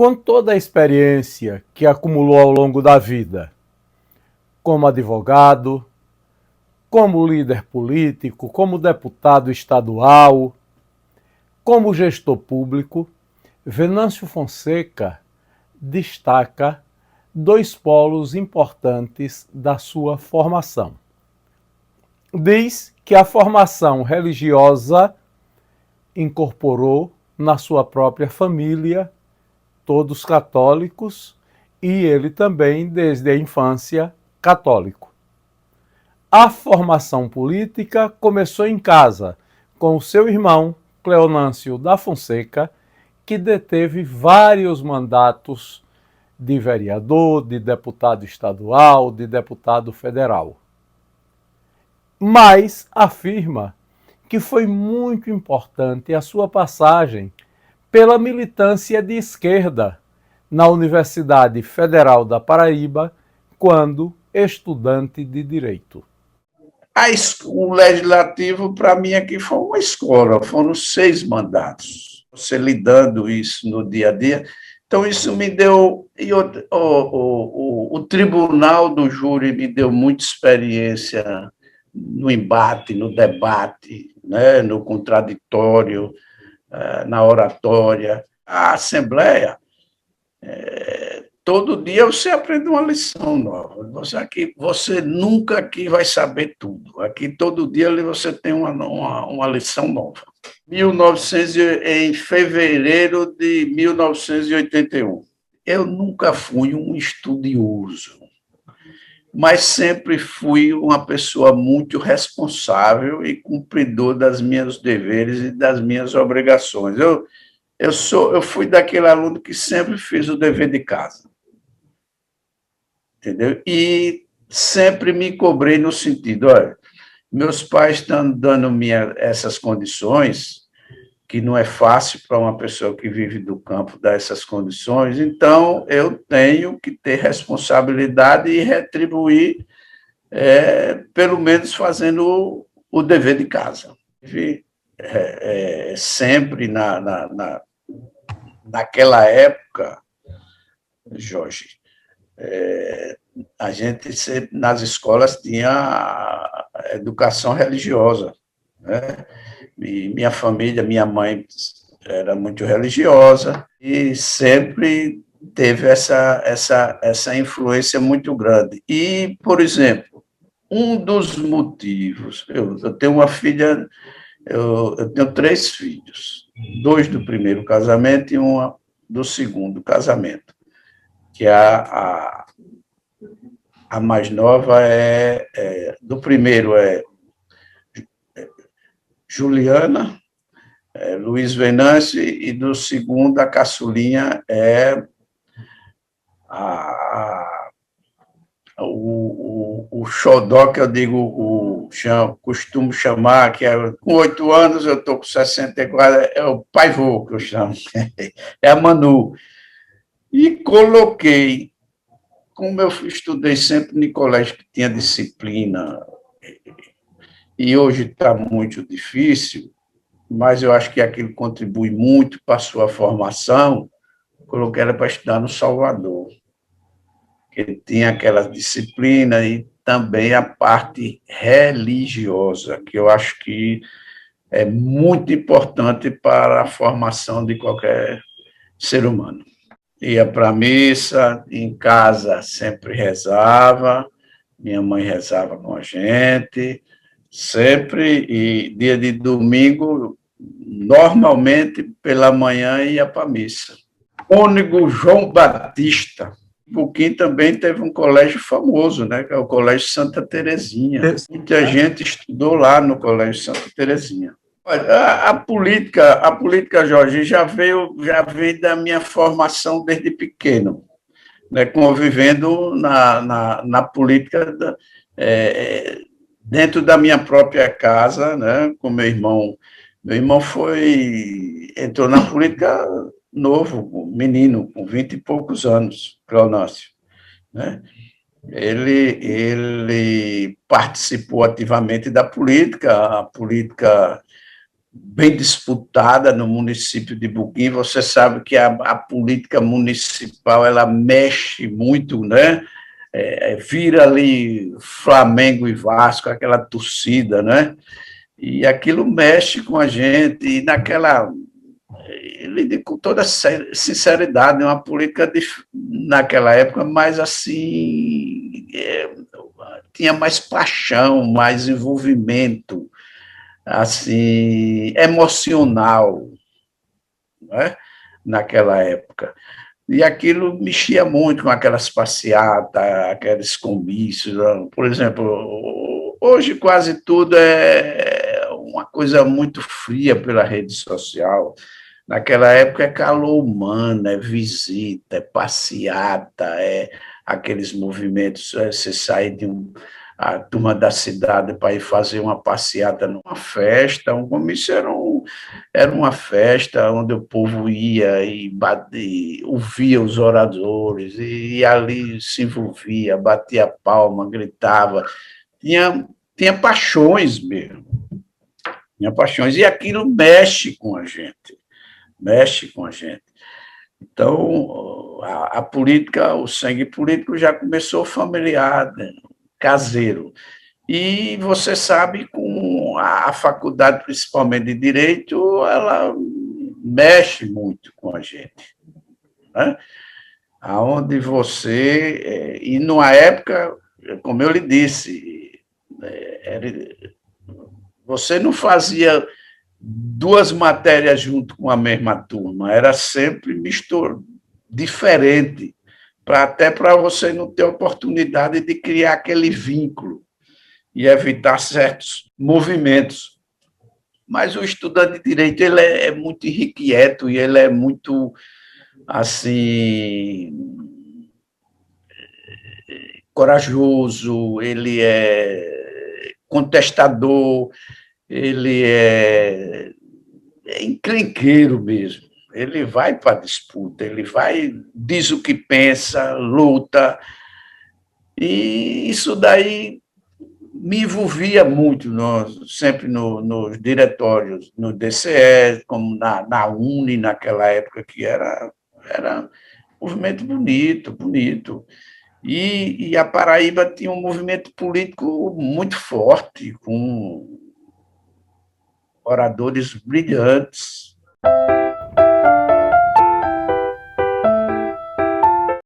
Com toda a experiência que acumulou ao longo da vida, como advogado, como líder político, como deputado estadual, como gestor público, Venâncio Fonseca destaca dois polos importantes da sua formação. Diz que a formação religiosa incorporou na sua própria família todos católicos e ele também, desde a infância, católico. A formação política começou em casa, com o seu irmão, Cleonâncio da Fonseca, que deteve vários mandatos de vereador, de deputado estadual, de deputado federal. Mas afirma que foi muito importante a sua passagem pela militância de esquerda na Universidade Federal da Paraíba, quando estudante de Direito. O legislativo, para mim, aqui foi uma escola, foram 6 mandatos. Você lidando isso no dia a dia. Então, isso me deu. E o tribunal do júri me deu muita experiência no embate, no debate, né, no contraditório, na oratória. A Assembleia, todo dia você aprende uma lição nova. Você nunca aqui vai saber tudo. Aqui, todo dia, você tem uma lição nova. Em fevereiro de 1981. Eu nunca fui um estudioso, mas sempre fui uma pessoa muito responsável e cumpridor das meus deveres e das minhas obrigações. Eu fui daquele aluno que sempre fez o dever de casa, entendeu? E sempre me cobrei no sentido, olha, meus pais estão dando essas condições, que não é fácil para uma pessoa que vive do campo dar essas condições, então eu tenho que ter responsabilidade e retribuir, pelo menos fazendo o dever de casa. Sempre naquela época, Jorge, a gente sempre, nas escolas tinha a educação religiosa, né? E minha família, minha mãe era muito religiosa e sempre teve essa influência muito grande. E, por exemplo, um dos motivos, eu tenho uma filha, eu tenho 3 filhos, 2 do primeiro casamento e uma do segundo casamento, que a mais nova do primeiro Juliana, Luiz Venâncio, e do segundo, a caçulinha, o xodó, que eu digo, costumo chamar, que com 8 anos, eu estou com 64, é o paivô, que eu chamo, é a Manu. E coloquei, como eu estudei sempre em colégio que tinha disciplina, e hoje está muito difícil, mas eu acho que aquilo contribui muito para a sua formação, coloquei ela para estudar no Salvador, que tinha aquela disciplina e também a parte religiosa, que eu acho que é muito importante para a formação de qualquer ser humano. Ia para a missa, em casa sempre rezava, minha mãe rezava com a gente, sempre, e dia de domingo, normalmente, pela manhã, ia para a missa. Cônego João Batista, Puquim também teve um colégio famoso, né, que é o Colégio Santa Terezinha. Muita gente estudou lá no Colégio Santa Terezinha. Olha, a política, Jorge, já veio da minha formação desde pequeno, né, convivendo na política dentro da minha própria casa, né, com meu irmão. Meu irmão entrou na política novo, menino, com 20 e poucos anos, Cleonâncio, né? Ele participou ativamente da política, a política bem disputada no município de Buquim. Você sabe que a política municipal ela mexe muito, né? Vira ali Flamengo e Vasco, aquela torcida, né? E aquilo mexe com a gente, e naquela. Ele diz com toda sinceridade, uma política naquela época, mas assim, tinha mais paixão, mais envolvimento, assim, emocional, né? Naquela época. E aquilo mexia muito com aquelas passeatas, aqueles comícios. Por exemplo, hoje quase tudo é uma coisa muito fria pela rede social. Naquela época é calor humano, é visita, é passeata, é aqueles movimentos, você sai de a turma da cidade para ir fazer uma passeata numa festa, um comício era uma festa onde o povo ia e ouvia os oradores, e ali se envolvia, batia palma, gritava. Tinha paixões mesmo, tinha paixões, e aquilo mexe com a gente, mexe com a gente. Então, a política, o sangue político já começou familiar, né, caseiro. E você sabe, com a faculdade, principalmente de Direito, ela mexe muito com a gente, né? Aonde você... E numa época, como eu lhe disse, você não fazia duas matérias junto com a mesma turma, era sempre mistura, diferente, até para você não ter oportunidade de criar aquele vínculo e evitar certos movimentos. Mas o estudante de direito ele é muito irrequieto e ele é muito assim corajoso, ele é contestador, ele é encrenqueiro mesmo. Ele vai para a disputa, ele vai, diz o que pensa, luta, e isso daí me envolvia muito, sempre nos diretórios, no DCE, como na UNE, naquela época, que era um movimento bonito, bonito. E a Paraíba tinha um movimento político muito forte, com oradores brilhantes.